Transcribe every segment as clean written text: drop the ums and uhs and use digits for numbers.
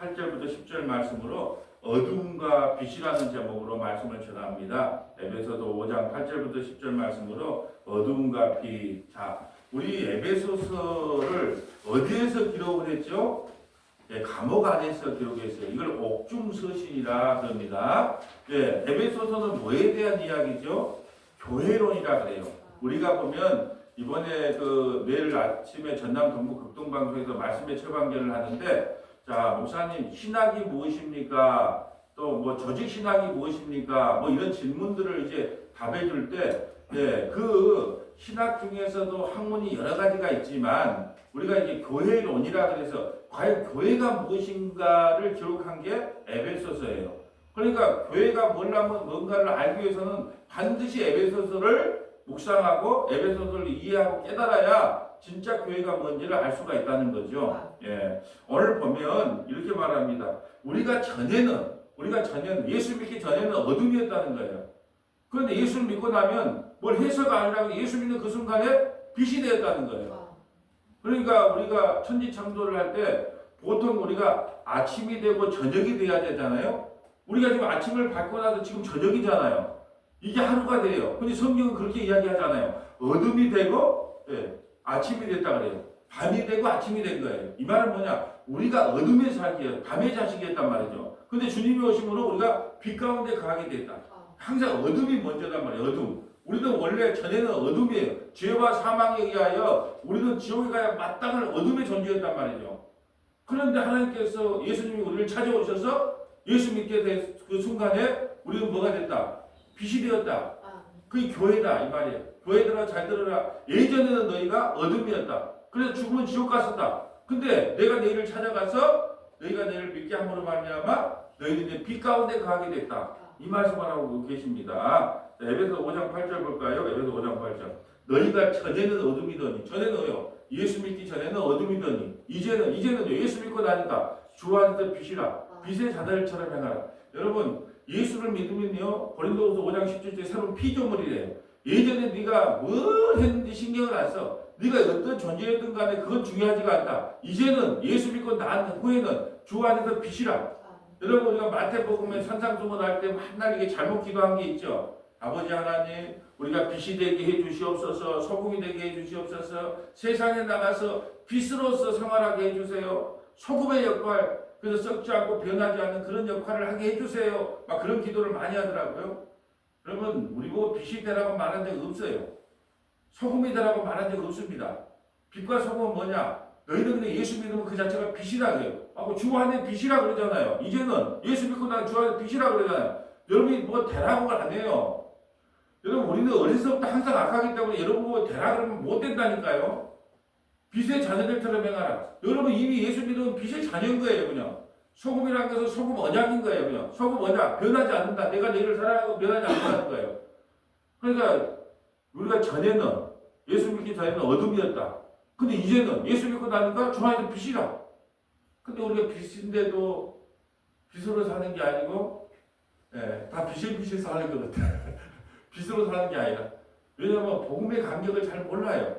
8절부터 10절 말씀으로 어둠과 빛이라는 제목으로 말씀을 전합니다. 에베소서 5장 8절부터 10절 말씀으로 어둠과 빛. 자, 우리 에베소서를 어디에서 기록을 했죠? 예, 감옥 안에서 기록했어요. 이걸 옥중서신이라 그럽니다. 예, 에베소서는 뭐에 대한 이야기죠? 교회론이라 그래요. 우리가 보면 이번에 내일 아침에 전남 동부 극동방송에서 말씀의 처방전을 하는데, 자, 목사님, 신학이 무엇입니까? 또 뭐 조직 신학이 무엇입니까? 뭐 이런 질문들을 이제 답해 줄 때, 예, 그 신학 중에서도 학문이 여러 가지가 있지만 우리가 이제 교회론이라 그래서 과연 교회가 무엇인가를 기록한 게 에베소서예요. 그러니까 교회가 뭔가를 알기 위해서는 반드시 에베소서를 묵상하고 에베소서를 이해하고 깨달아야 진짜 교회가 뭔지를 알 수가 있다는 거죠. 예. 오늘 보면 이렇게 말합니다. 우리가 전에는 예수 믿기 전에는 어둠이었다는 거예요. 그런데 예수를 믿고 나면 뭘 해서가 아니라 예수 믿는 그 순간에 빛이 되었다는 거예요. 그러니까 우리가 천지창조를 할 때 보통 우리가 아침이 되고 저녁이 돼야 되잖아요. 우리가 지금 아침을 받고 나서 지금 저녁이잖아요. 이게 하루가 돼요. 근데 성경은 그렇게 이야기하잖아요. 어둠이 되고, 예, 아침이 됐다 그래요. 밤이 되고 아침이 된 거예요. 이 말은 뭐냐? 우리가 어둠에 살기에 밤의 자식이었단 말이죠. 근데 주님이 오심으로 우리가 빛 가운데 가게 됐다. 항상 어둠이 먼저단 말이에요. 어둠. 우리도 원래 전에는 어둠이에요. 죄와 사망에 의하여 우리는 지옥에 가야 마땅한 어둠의 존재였단 말이죠. 그런데 하나님께서 예수님이 우리를 찾아오셔서 예수 믿게 된 그 순간에 우리는 뭐가 됐다? 빛이 되었다. 그게 교회다 이 말이에요. 교회들아 잘 들어라. 예전에는 너희가 어둠이었다. 그래서 죽으면 지옥 갔었다. 근데 내가 너희를 찾아가서 너희가 너희를 믿게 함으로 말미암아 너희는 이제 빛 가운데 가게 됐다. 이 말씀을 하고 계십니다. 자, 에베소 5장 8절 볼까요? 에베소 5장 8절. 너희가 전에는 어둠이더니, 전에는요, 예수 믿기 전에는 어둠이더니, 이제는 예수 믿고 나니까 주 안에서 빛이라. 빛의 자들처럼 행하라. 여러분, 예수를 믿으면요, 고린도후서 5장 17절에 새로운 피조물이래요. 예전에 네가 뭘 했는지 신경을 안 써. 네가 어떤 존재였든 간에 그건 중요하지가 않다. 이제는 예수 믿고 난 후에는 주 안에서 빛이라. 여러분, 우리가 마태복음에 산상수훈 할 때 맨날 이게 잘못 기도한 게 있죠. 아버지 하나님, 우리가 빛이 되게 해주시옵소서, 소금이 되게 해주시옵소서, 세상에 나가서 빛으로서 생활하게 해주세요. 소금의 역할, 그래서 썩지 않고 변하지 않는 그런 역할을 하게 해주세요. 막 그런 기도를 많이 하더라고요. 여러분, 우리 보고 빛이 되라고 말한 적 없어요. 소금이 되라고 말한 적 없습니다. 빛과 소금은 뭐냐? 너희는 근데 예수 믿으면 그 자체가 빛이라 그래요. 주 안에 빛이라 그러잖아요. 이제는 예수 믿고 난 주 안에 빛이라 그러잖아요. 여러분이 뭐 되라고 안 해요. 여러분, 우리는 어려서부터 항상 악하기 때문에 여러분 뭐 되라 그러면 못 된다니까요. 빛의 자녀들처럼 행하라. 여러분 이미 예수 믿으면 빛의 자녀인 거예요. 그냥 소금이라는 것은 소금 언약인 거예요. 그냥 소금 언약, 변하지 않는다. 내가 너희를 사랑하고 변하지 않는다는 거예요. 그러니까 우리가 전에는, 예수 믿기 전에는 어둠이었다. 근데 이제는 예수 믿고 나니까 주 안에서 빛이라. 근데 우리가 빛인데도 빛으로 사는 게 아니고, 예, 다 빛을 사는 것 같아요. 빛으로 사는 게 아니라. 왜냐하면 복음의 간격을 잘 몰라요.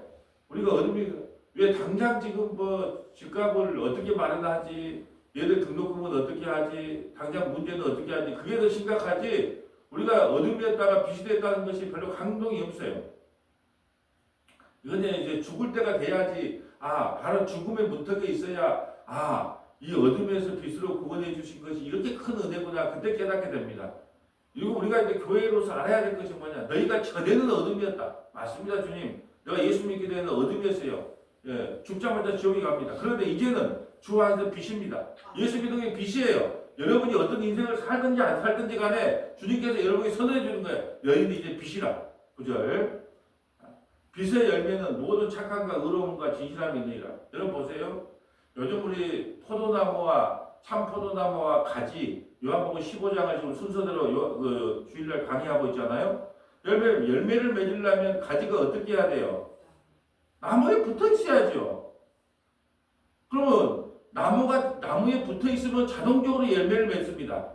우리가 어둠이, 왜 당장 지금 뭐 집값을 어떻게 마련하지, 얘들 등록금은 어떻게 하지, 당장 문제는 어떻게 하지, 그게 더 심각하지. 우리가 어둠이었다가 빛이 됐다는 것이 별로 감동이 없어요. 이건 이제 죽을 때가 돼야지, 바로 죽음의 문턱에 있어야, 이 어둠에서 빛으로 구원해 주신 것이 이렇게 큰 은혜구나, 그때 깨닫게 됩니다. 그리고 우리가 이제 교회로서 알아야 될 것이 뭐냐, 너희가 전에는 어둠이었다. 맞습니다, 주님. 내가 예수 믿게 되는 어둠이었어요. 예, 죽자마자 지옥에 갑니다. 그런데 이제는 주 안에서 빛입니다. 예수 믿음의 빛이에요. 여러분이 어떤 인생을 살든지 안 살든지 간에 주님께서 여러분에게 선언해 주는 거예요. 너희는 이제 빛이라. 9절. 빛의 열매는 모든 착함과 의로움과 진실함이 있느니라. 여러분 보세요. 요즘 우리 포도나무와 참포도나무와 가지, 요한복음 15장을 지금 순서대로 주일날 강의하고 있잖아요. 열매를 맺으려면 가지가 어떻게 해야 돼요? 나무에 붙어 있어야죠. 그러면 나무에 붙어 있으면 자동적으로 열매를 맺습니다.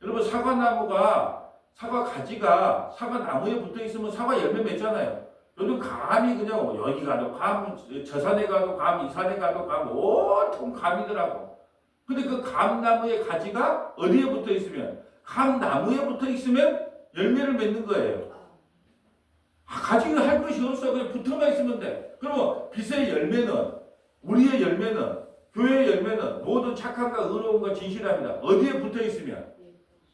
여러분, 사과 가지가 사과 나무에 붙어 있으면 사과 열매 맺잖아요. 요즘 감이 그냥 여기 가도 감, 저 산에 가도 감, 이 산에 가도 감, 온통 감이더라고. 근데 그 감나무의 가지가 어디에 붙어 있으면, 감나무에 붙어 있으면 열매를 맺는 거예요. 가지가 할 것이 없어. 그냥 붙어만 있으면 돼. 그러면 빛의 열매는, 우리의 열매는, 교회의 열매는 모든 착함과 의로움과 진실함이다. 어디에 붙어 있으면,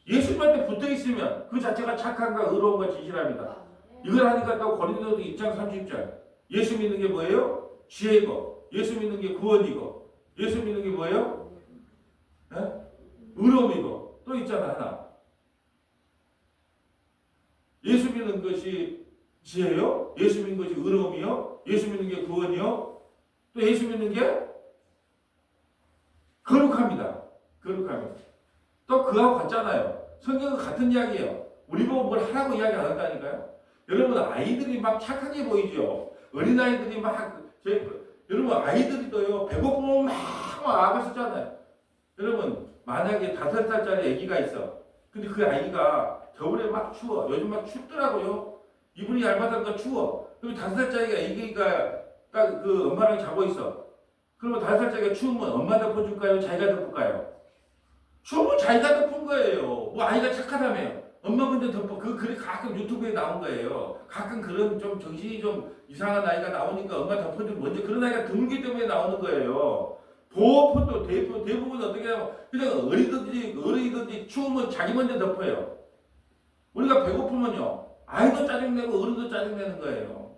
예수님한테 붙어 있으면 그 자체가 착함과 의로움과 진실함이다. 이걸 하니까 또 고린도서 2장 30절. 예수 믿는 게 뭐예요? 지혜고, 예수 믿는 게 구원이고, 예수 믿는 게 뭐예요? 의로움이고, 또 있잖아 하나. 예수 믿는 것이 지혜요? 예수 믿는 것이 의로움이요? 예수 믿는 게 구원이요? 또 예수 믿는 게 거룩합니다. 거룩합니다. 또 그하고 같잖아요. 성경은 같은 이야기예요. 우리 보고 뭘 하라고 이야기 안 한다니까요. 여러분 아이들이 막 착하게 보이죠. 어린아이들이 막 여러분 아이들이도요. 배고프면 막 악을 쓰잖아요. 여러분 만약에 5살짜리 아기가 있어. 근데 그 아이가 겨울에 막 추워. 요즘 막 춥더라고요. 이불이 얇아서 추워. 그럼 5살짜리가 아기가 딱 그 엄마랑 자고 있어. 그러면 5살짜리가 추우면 엄마 덮어줄까요? 자기가 덮을까요? 추우면 자기가 덮은 거예요. 뭐 아이가 착하다며요. 엄마 먼저 덮어. 그 글이 가끔 유튜브에 나온 거예요. 가끔 그런 좀 정신이 좀 이상한 아이가 나오니까 엄마 덮어주면 먼저 그런 아이가 드물기 때문에 나오는 거예요. 보호폰도 대부분 어떻게 하면 그냥 어린이든지 추우면 자기 먼저 덮어요. 우리가 배고프면요. 아이도 짜증내고 어른도 짜증내는 거예요.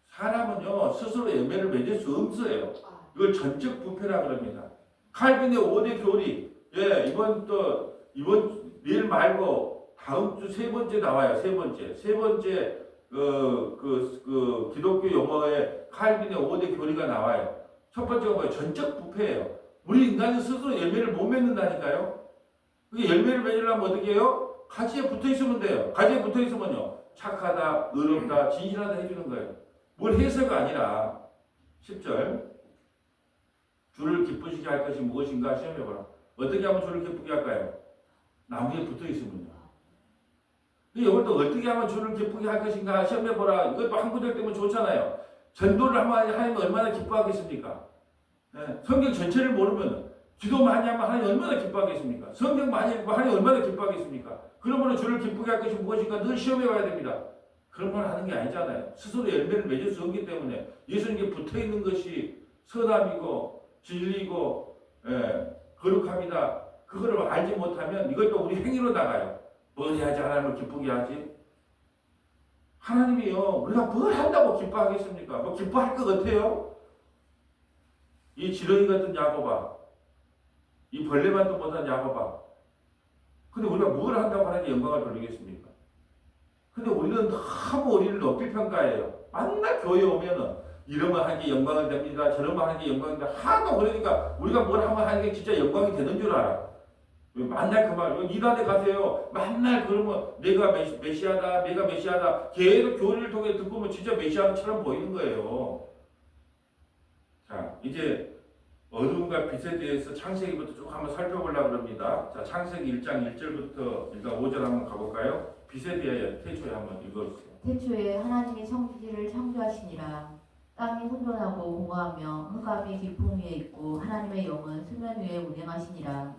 사람은요. 스스로 열매를 맺을 수 없어요. 이걸 전적 부패라 그럽니다. 칼빈의 5대 교리. 예, 이번 내일 말고 다음 주 3번째 나와요. 3번째 기독교 용어에 칼빈의 5대 교리가 나와요. 첫 번째가 뭐예요? 전적 부패예요. 우리 인간은 스스로 열매를 못 맺는다니까요. 그게 열매를 맺으려면 어떻게 해요? 가지에 붙어 있으면 돼요. 가지에 붙어 있으면요. 착하다, 의롭다, 진실하다 해주는 거예요. 뭘 해서가 아니라 10절 주를 기쁘시게 할 것이 무엇인가 시험해보라. 어떻게 하면 주를 기쁘게 할까요? 나무에 붙어 있으면요. 이것도 어떻게 하면 주를 기쁘게 할 것인가 시험해보라. 이것도 한 구절 때문에 좋잖아요. 전도를 하면 얼마나 기뻐하겠습니까? 네. 성경 전체를 모르면 기도 많이 하면 하나님 얼마나 기뻐하겠습니까? 성경 많이 읽고 하나님 얼마나 기뻐하겠습니까? 그러면 주를 기쁘게 할 것이 무엇인가 늘 시험해봐야 됩니다. 그런 말 하는 게 아니잖아요. 스스로 열매를 맺을 수 없기 때문에 예수님께 붙어있는 것이 선함이고 진리고 거룩합니다. 그거를 알지 못하면 이것도 우리 행위로 나가요. 뭘 해야지 하나님을 기쁘게 하지? 하나님이요. 우리가 뭘 한다고 기뻐하겠습니까? 뭐 기뻐할 것 같아요? 이 지렁이 같은 야곱아. 이 벌레만도 못한 야곱아. 근데 우리가 뭘 한다고 하나님께 영광을 돌리겠습니까? 근데 우리는 너무 우리를 높이 평가해요. 맨날 교회 오면은 이러면 하는 게 영광이 됩니다. 저러면 하는 게 영광이 됩니다. 하도 그러니까 우리가 뭘 하면 하는 게 진짜 영광이 되는 줄 알아. 맨날 그 말, 이단에 가세요. 맨날 그러면 내가 메시아다, 내가 메시아다. 계속 교리를 통해 듣고 보면 진짜 메시아처럼 보이는 거예요. 자, 이제 어둠과 빛에 대해서 창세기부터 쭉 한번 살펴보려고 합니다. 자, 창세기 1장 1절부터 일단 5절 한번 가볼까요? 빛에 대하여 태초에 한번 읽어주세요. 태초에 하나님이 천지를 창조하시니라. 땅이 혼돈하고 공허하며 흑암이 깊음 위에 있고 하나님의 영은 수면 위에 운행하시니라.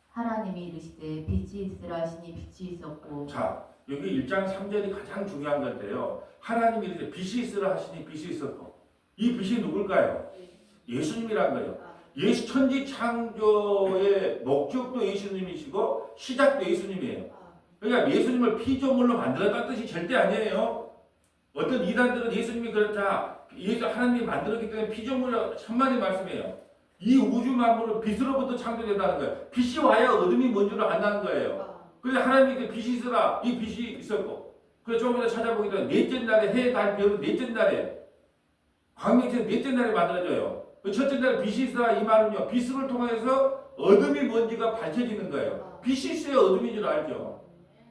하나님이 이르시되 빛이 있으라 하시니 빛이 있었고. 자, 여기 1장 3절이 가장 중요한 건데요. 하나님이 이르시되 빛이 있으라 하시니 빛이 있었고. 이 빛이 누굴까요? 예수님이란 거예요. 예수 천지 창조의 목적도 예수님이시고 시작도 예수님이에요. 그러니까 예수님을 피조물로 만들었다는 뜻이 절대 아니에요. 어떤 이단들은 예수님이 그렇다. 하나님이 만들었기 때문에 피조물이라고 천만의 말씀이에요. 이 우주 만물은 빛으로부터 창조된다는 거예요. 빛이 와야 어둠이 뭔 줄 안다는 거예요. 그래서 하나님이 그 빛이 있으라. 이 빛이 있었고. 그래서 조금 전에 찾아보기 전에 넷째 날에 해, 달, 별은 넷째 날에 광명체는 넷째 날에 만들어져요. 첫째 날에 빛이 있으라 이 말은요. 빛을 통해서 어둠이 뭔지가 밝혀지는 거예요. 빛이 있어야 어둠인 줄 알죠.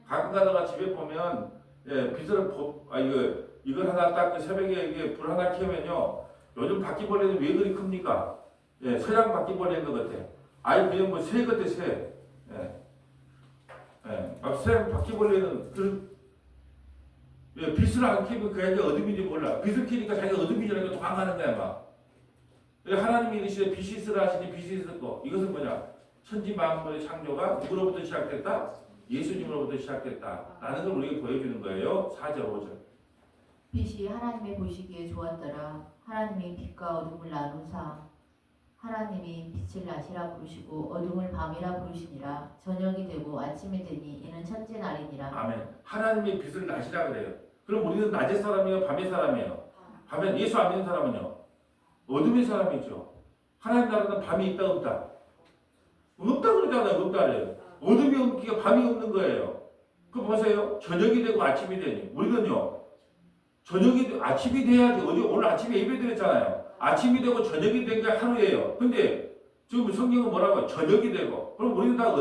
가끔 가다가 집에 보면 이걸 하나 딱 새벽에 이게 불 하나 켜면요. 요즘 바퀴벌레는 왜 그리 큽니까? 서양 바퀴벌레인 것 같아. 아예 그냥 뭐 새 같아 새. 막 서양 바퀴벌레는 빛을 안 켜면 그게 어둠인지 몰라. 빛을 켜니까 자기가 어둠인 줄 알고 도망가는 거야 막. 하나님이 이르시되 빛이 있으라 하시니 빛이 있었고 이것은 뭐냐? 천지 만물의 창조가 누구로부터 시작됐다? 예수님으로부터 시작됐다라는 걸 우리에게 보여주는 거예요. 4절 5절. 빛이 하나님의 보시기에 좋았더라. 하나님이 빛과 어둠을 나누사 하나님이 빛을 낮이라 부르시고 어둠을 밤이라 부르시니라. 저녁이 되고 아침이 되니 이는 첫째 날이니라. 아멘. 하나님의 빛을 낮이라 그래요. 그럼 우리는 낮의 사람이에요? 밤의 사람이에요? 밤에 예수 안 믿는 사람은요? 어둠의 사람이죠. 하나님 나라는 밤이 있다 없다? 없다 그러잖아요. 없다 그래요. 어둠이 없기가 밤이 없는 거예요. 그 보세요. 저녁이 되고 아침이 되니 우리는요. 아침이 돼야지. 오늘 아침에 예배 드렸잖아요. 아침이 되고 저녁이 된 게 하루예요. 근데 지금 성경은 뭐라고? 저녁이 되고. 그럼 우리는 다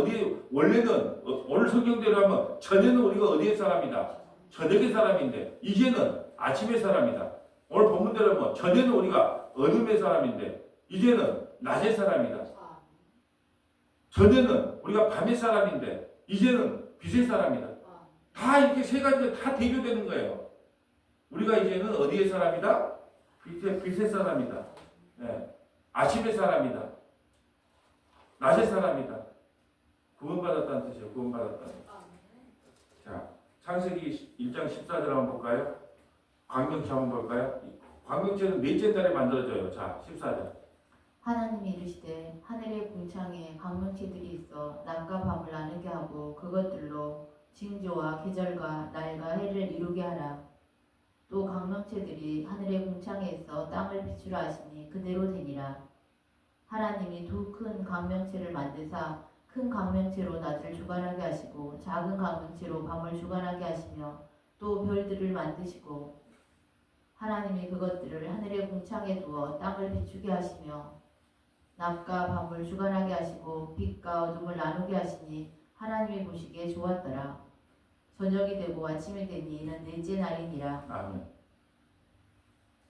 원래는 오늘 성경대로 하면 전에는 우리가 어디의 사람이다? 저녁의 사람인데 이제는 아침의 사람이다. 오늘 본문대로 하면 전에는 우리가 어둠의 사람인데 이제는 낮의 사람이다. 전에는 우리가 밤의 사람인데 이제는 빛의 사람이다. 다 이렇게 세 가지가 다 대조되는 거예요. 우리가 이제는 어디의 사람이다? 빛의 사람이다. 네. 아침의 사람이다. 낮의 사람이다. 구원받았다는 뜻이에요. 구원받았다는. 자, 창세기 1장 14절 한번 볼까요? 광명체 한번 볼까요? 광명체는 넷째 달에 만들어져요. 자, 14절. 하나님이 이르시되 하늘의 궁창에 광명체들이 있어 낮과 밤을 나누게 하고 그것들로 징조와 계절과 날과 해를 이루게 하라. 또 광명체들이 하늘의 궁창에 있어 땅을 비추라 하시니 그대로 되니라. 하나님이 두 큰 광명체를 만드사 큰 광명체로 낮을 주관하게 하시고 작은 광명체로 밤을 주관하게 하시며 또 별들을 만드시고 하나님이 그것들을 하늘의 궁창에 두어 땅을 비추게 하시며 낮과 밤을 주관하게 하시고 빛과 어둠을 나누게 하시니 하나님이 보시기에 좋았더라. 저녁이 되고 아침이 되니 이는 넷째 날이니라. 아멘.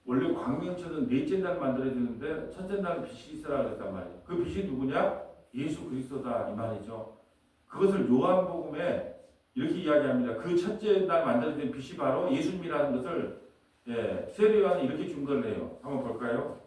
원래 광명체는 넷째 날 만들어지는데 첫째 날은 빛이 있으라 그랬단 말이에요. 그 빛이 누구냐? 예수 그리스도다 이 말이죠. 그것을 요한복음에 이렇게 이야기합니다. 그 첫째 날 만들어진 빛이 바로 예수님이라는 것을 세례요한이 이렇게 증거를 해요. 한번 볼까요?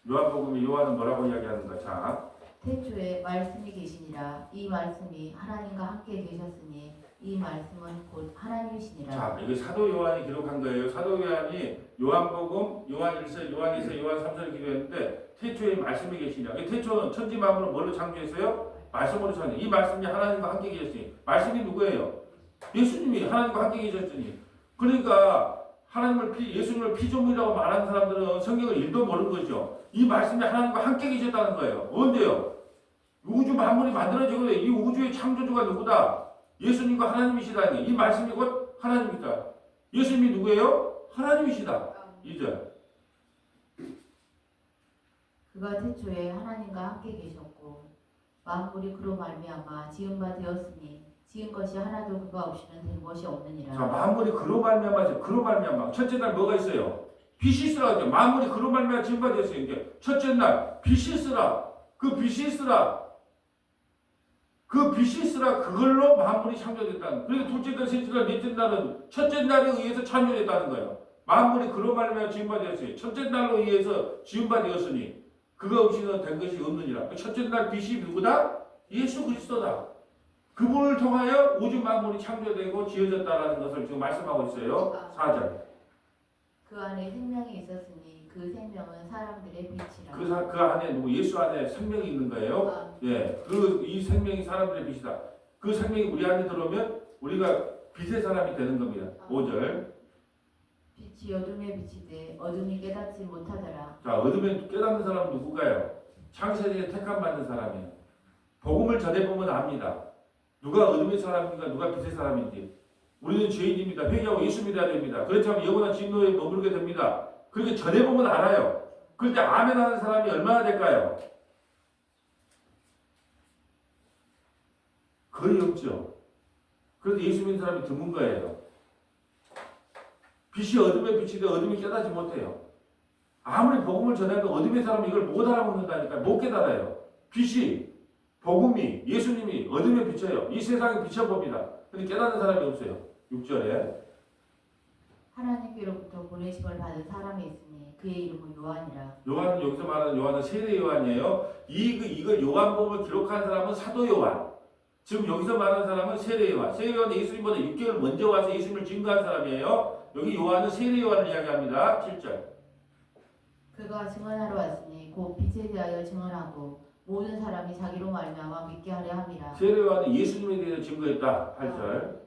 요한복음에 요한은 뭐라고 이야기하는가? 자, 태초에 말씀이 계시니라. 이 말씀이 하나님과 함께 계셨으니 이 말씀은 곧 하나님이시니라. 자, 이거 사도 요한이 기록한 거예요. 사도 요한이 요한복음, 요한 1서, 요한 2서, 요한 3서를 기록했는데 태초에 말씀이 계시니라. 태초는 천지 만물을 뭘로 창조했어요? 말씀으로 창조. 이 말씀이 하나님과 함께 계셨으니 말씀이 누구예요? 예수님이 하나님과 함께 계셨으니. 그러니까 예수님을 피조물이라고 말하는 사람들은 성경을 1도 모르는 거죠. 이 말씀이 하나님과 함께 계셨다는 거예요. 언제요? 우주 만물이 만들어지고 이 우주의 창조주가 누구다? 예수님과 하나님이시다니. 이 말씀이 곧 하나님이다. 예수님이 누구예요? 하나님이시다. 2절. 그가 태초에 하나님과 함께 계셨고 만물이 그로 말미암아 지은 바 되었으니 지은 것이 하나도 그가 없이는 된 것이 없느니라. 자, 만물이 그로 말미암아. 첫째 날 뭐가 있어요? 빛이 있으라 하죠. 만물이 그로 말미암아 지은 바 되었으니 이게 첫째 날 빛이 있으라. 그 빛이 있으라. 그걸로 만물이 창조됐다는. 그래서 둘째 날, 셋째 날, 넷째 날은 첫째 날에 의해서 창조됐다는 거예요. 만물이 그로 말미암아 지은 바 되었으니 첫째 날로 의해서 지은 바 되었으니 그거 없이는 된 것이 없느니라. 첫째 날 빛이 누구다? 예수 그리스도다. 그분을 통하여 우주 만물이 창조되고 지어졌다라는 것을 지금 말씀하고 있어요. 4절. 그 안에 생명이 있었으니 그 생명은 사람들의 빛이라. 그 안에 예수 안에 생명이 있는 거예요. 예, 이 생명이 사람들의 빛이다. 그 생명이 우리 안에 들어오면 우리가 빛의 사람이 되는 겁니다. 5절. 빛이 어둠에 비치되 어둠이 깨닫지 못하더라. 자, 어둠에 깨닫는 사람은 누구가요? 창세기에 택함 받는 사람이에요. 복음을 전해보면 압니다. 누가 어둠의 사람인가, 누가 빛의 사람인지. 우리는 죄인입니다. 회개하고 예수 믿어야 됩니다. 그렇지 않으면 영원한 진노에 머물게 됩니다. 그렇게 전해보면 알아요. 그런데 아멘 하는 사람이 얼마나 될까요? 거의 없죠. 그래서 예수 믿는 사람이 드문 거예요. 빛이 어둠에 비치되 어둠이 깨닫지 못해요. 아무리 복음을 전해도 어둠의 사람은 이걸 못 알아먹는다니까. 못 깨달아요. 빛이, 복음이, 예수님이 어둠에 비쳐요. 이 세상에 비춰봅니다. 근데 깨닫는 사람이 없어요. 6절에 하나님께로부터 보내심을 받은 사람이 있으니 그의 이름은 요한이라. 요한은 여기서 말하는 요한은 세례 요한이에요. 이걸 요한복음을 기록한 사람은 사도 요한. 지금 여기서 말하는 사람은 세례 요한. 세례 요한은 예수님보다 6개월 먼저 와서 예수님을 증거한 사람이에요. 여기 요한은 세례 요한을 이야기합니다. 7절. 그가 증언하러 왔으니 곧 빛에 대하여 증언하고 모든 사람이 자기로 말미암아 믿게 하려 함이라. 세례 요한은 예수님에 대해서 증거했다. 8절.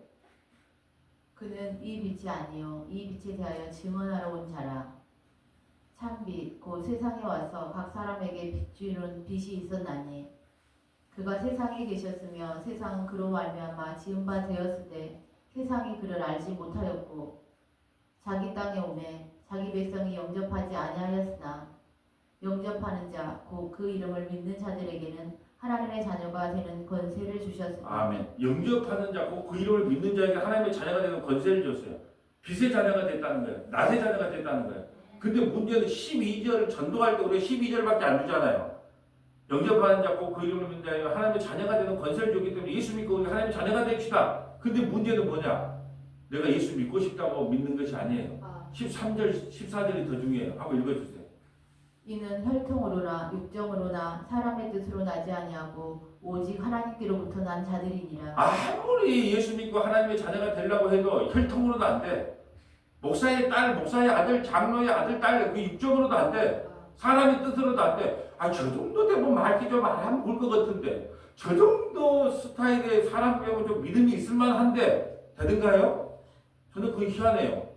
그는 이 빛이 아니요 이 빛에 대하여 증언하러 온 자라. 참빛 곧 세상에 와서 각 사람에게 비추는 빛이 있었나니 그가 세상에 계셨으며 세상은 그로 말미암아 지은 바 되었을 때 세상이 그를 알지 못하였고 자기 땅에 오매 자기 백성이 영접하지 아니하였으나 영접하는 자 곧 그 이름을 믿는 자들에게는 하나님의 자녀가 되는 권세를 주셨으니. 아멘. 영접하는 자, 그 이름을 믿는 자에게 하나님의 자녀가 되는 권세를 줬어요. 빛의 자녀가 됐다는 거예요. 낮의 자녀가 됐다는 거예요. 근데 문제는 12절 전도할 때 우리가 12절밖에 안 주잖아요. 영접하는 자, 그 이름을 믿는 자에게 하나님의 자녀가 되는 권세를 줬기 때문에 예수 믿고 우리 하나님의 자녀가 됩시다. 근데 문제는 뭐냐? 내가 예수 믿고 싶다고 믿는 것이 아니에요. 13절, 14절이 더 중요해요. 한번 읽어주세요. 이는 혈통으로나 육정으로나 사람의 뜻으로 나지 아니하고 오직 하나님께로부터 난 자들이니라. 아무리 예수 믿고 하나님의 자녀가 되려고 해도 혈통으로도 안 돼. 목사의 딸, 목사의 아들, 장로의 아들, 딸, 그 육정으로도 안 돼. 사람의 뜻으로도 안 돼. 저 정도 되면 말기 좀 안 하면 볼 것 같은데. 저 정도 스타일의 사람 배우고 좀 믿음이 있을 만한데 되든가요? 저는 그게 희한해요.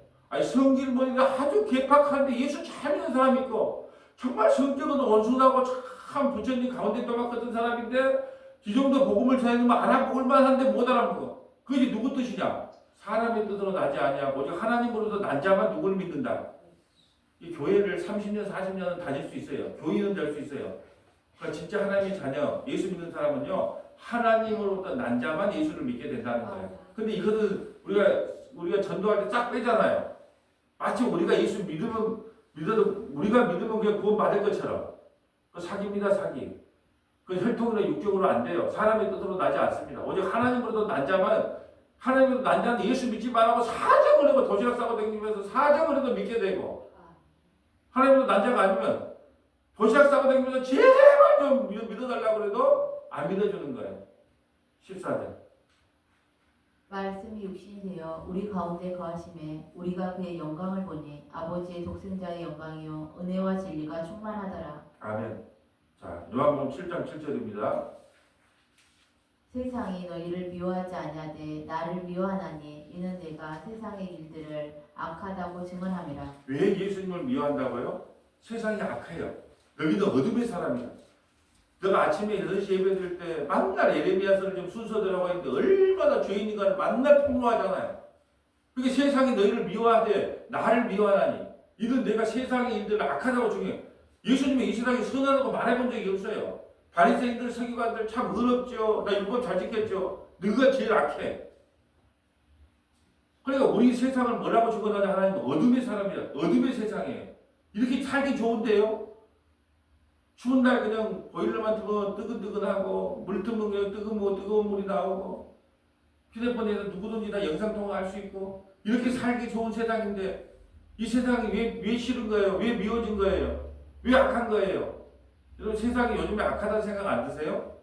성길 보니까 아주 개팍한데 예수 잘 믿는 사람이 있고 정말 성격은 온순하고 참 부처님 가운데 떠박같은 사람인데 이 정도 복음을 전해주면 알아볼 만한데 못 알아보고 그게 누구 뜻이냐? 사람의 뜻으로 나지 아니하고 오직 하나님으로도 난 자만 누구를 믿는다. 이 교회를 30년 40년은 다닐 수 있어요. 교인은 될 수 있어요. 그러니까 진짜 하나님의 자녀 예수 믿는 사람은요 하나님으로부터 난 자만 예수를 믿게 된다는 거예요. 근데 이것은 우리가 전도할 때 쫙 빼잖아요. 마치 우리가 예수 믿어도 우리가 믿으면 그냥 구원 받을 것처럼. 그 사기입니다, 사기. 그 혈통으로 육정으로 안 돼요. 사람의 뜻으로 나지 않습니다. 오직 하나님으로도 난 자만 하나님으로 난 자는 예수 믿지 말라고 사정을 해도 도시락 싸고 다니면서 사정을 해도 믿게 되고 하나님으로 난 자가 아니면 도시락 싸고 다니면서 제발 좀 믿어달라고 해도 안 믿어주는 거예요. 14절. 말씀이 육신이 되어 우리 가운데 거하심에 우리가 그의 영광을 보니 아버지의 독생자의 영광이요 은혜와 진리가 충만하더라. 아멘. 자, 요한복음 7장 7절입니다. 세상이 너희를 미워하지 아니하되 나를 미워하나니 이는 내가 세상의 일들을 악하다고 증언함이라. 왜 예수님을 미워한다고요? 세상이 악해요. 너희는 어둠의 사람이야. 너가 아침에 6시 예배 드릴 때 만날 예레미야서를 좀 순서 들어가 있는데 얼마나 죄인인가를 만날 폭로하잖아요. 그게 세상이 너희를 미워하되 나를 미워하나니 이는 내가 세상의 일들을 악하다고 중요해. 예수님이 이 세상에 선하다고 말해본 적이 없어요. 바리새인들 서기관들 참 의롭죠. 나 율법 잘 지켰죠. 너가 제일 악해. 그러니까 우리 세상을 뭐라고 주관하냐 하나님은 어둠의 사람이야. 어둠의 세상에 이렇게 살기 좋은데요. 추운 날 그냥 보일러만 틀면 뜨근뜨근하고 물 틀면 그냥 뜨거운 물이 나오고 휴대폰에서 누구든지 다 영상통화할 수 있고 이렇게 살기 좋은 세상인데 이 세상이 왜 싫은 거예요? 왜 미워진 거예요? 왜 악한 거예요? 여러분 세상이 요즘에 악하다는 생각 안 드세요?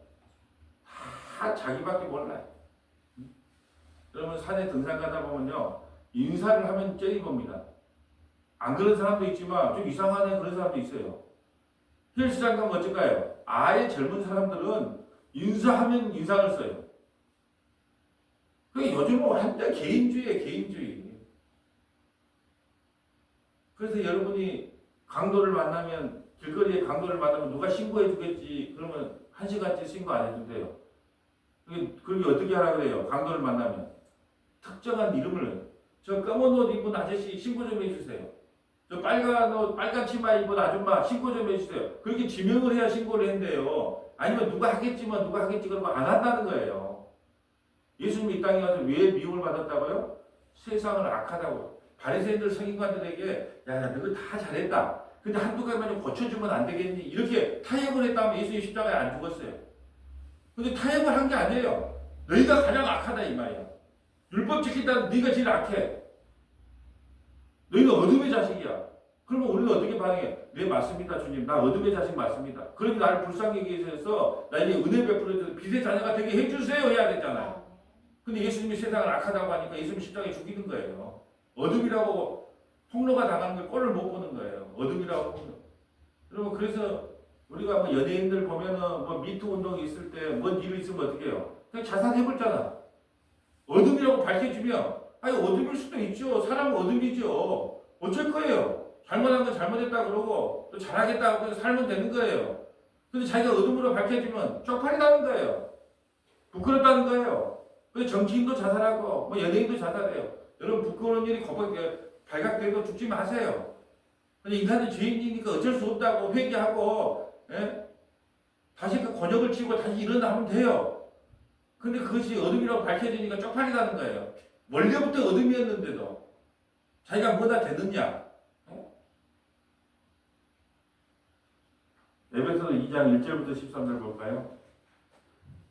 다 자기밖에 몰라요. 여러분 산에 등산 가다 보면요 인사를 하면 째리 봅니다. 안 그런 사람도 있지만 좀 이상한 그런 사람도 있어요. 헬스장 가면 어쩔까요? 아예 젊은 사람들은 인사하면 인상을 써요. 그게 요즘은 완전 개인주의예요, 개인주의. 그래서 여러분이 강도를 만나면 길거리에 강도를 만나면 누가 신고해 주겠지 그러면 1시간째 신고 안 해준대요. 그게 어떻게 하라 그래요? 강도를 만나면 특정한 이름을 저 검은 옷 입은 아저씨 신고 좀 해주세요. 저 빨간 치마 입은 아줌마 신고 좀 해주세요. 그렇게 지명을 해야 신고를 한대요. 아니면 누가 하겠지 그러면 안 한다는 거예요. 예수님이 이 땅에 와서 왜 미움을 받았다고요? 세상을 악하다고. 바리새인들 서기관들에게 야 너희 다 잘했다. 근데 한두 가지만 좀 고쳐주면 안 되겠니? 이렇게 타협을 했다면 예수님 십자가에 안 죽었어요. 근데 타협을 한 게 아니에요. 너희가 가장 악하다 이 말이야. 율법 지킨다는 네가 제일 악해. 너희는 어둠의 자식이야. 그러면 우리는 어떻게 반응해? 네, 맞습니다, 주님. 나 어둠의 자식 맞습니다. 그러니 나를 불쌍하게 해서 나에게 은혜 베풀어줘서 빛의 자녀가 되게 해주세요 해야 되잖아요. 근데 예수님이 세상을 악하다고 하니까 예수님 십자가에 죽이는 거예요. 어둠이라고 폭로가 당하는 걸 꼴을 못 보는 거예요. 어둠이라고 폭로. 여러분, 그래서 우리가 뭐 연예인들 보면은 뭐 미투 운동이 있을 때 뭔 일이 있으면 어떻게 해요? 그냥 자살해버렸잖아. 어둠이라고 밝혀지면 아니 어둠일 수도 있죠. 사람은 어둠이죠. 어쩔 거예요. 잘못한 건 잘못했다 그러고 또 잘하겠다 하고 살면 되는 거예요. 근데 자기가 어둠으로 밝혀지면 쪽팔리다는 거예요. 부끄럽다는 거예요. 그래서 정치인도 자살하고 뭐 연예인도 자살해요. 여러분 부끄러운 일이 발각돼도 죽지 마세요. 근데 인간은 죄인이니까 어쩔 수 없다고 회개하고 예? 다시 그 곤욕을 치고 다시 일어나면 돼요. 근데 그것이 어둠이라고 밝혀지니까 쪽팔리다는 거예요. 원래부터 어둠이었는데도 자기가 뭐다 됐느냐. 에베소서 2장 1절부터 13절 볼까요?